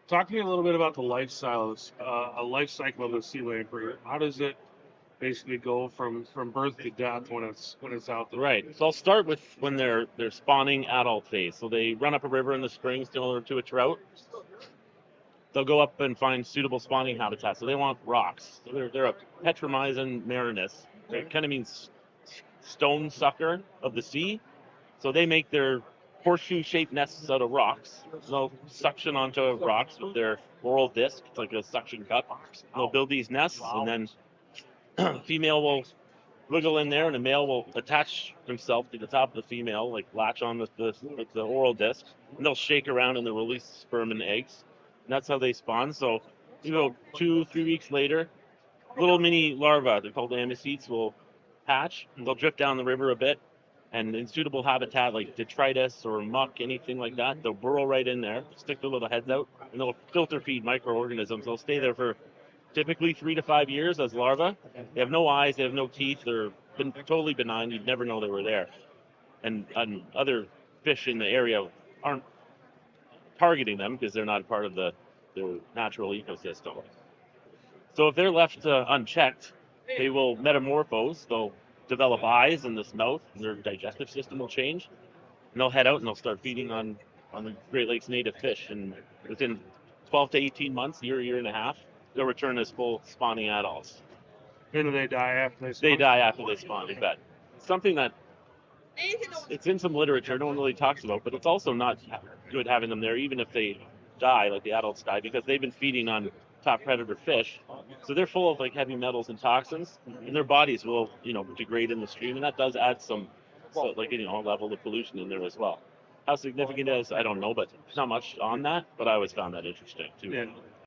Talk to me a little bit about the a life cycle of the sea lamprey. How does it basically go from birth to death when it's out there? Right. So I'll start with when they're spawning adult phase. So they run up a river in the spring, similar to a trout. They'll go up and find suitable spawning habitat. So they want rocks. So they're a Petromyzon marinus. It kind of means stone sucker of the sea. So they make their horseshoe-shaped nests out of rocks. They'll suction onto rocks with their oral disc. It's like a suction cup. They'll build these nests, and then female will wiggle in there, and the male will attach himself to the top of the female, like latch on with the oral disc, and they'll shake around and they'll release sperm and eggs. And that's how they spawn. So, 2, 3 weeks later, little mini larvae, they're called amicetes, will hatch, and they'll drift down the river a bit. And in suitable habitat like detritus or muck, anything like that, they'll burrow right in there, stick their little heads out, and they'll filter feed microorganisms. They'll stay there for typically 3 to 5 years as larvae. They have no eyes, they have no teeth, they're totally benign. You'd never know they were there. And other fish in the area aren't targeting them because they're not part of their natural ecosystem. So if they're left unchecked, they will metamorphose. They'll develop eyes in this mouth, and their digestive system will change, and they'll head out and they'll start feeding on the Great Lakes native fish. And within 12 to 18 months, year and a half, they'll return as full spawning adults. When do they die after they They spawn? die after they spawn, I bet. It's something that it's in some literature no one really talks about, but it's also not good having them there, even if they die, like the adults die, because they've been feeding on top predator fish. So they're full of like heavy metals and toxins, and their bodies will, degrade in the stream, and that does add some, so like, a level of pollution in there as well. How significant it is, I don't know, but not much on that, but I always found that interesting too. Yeah.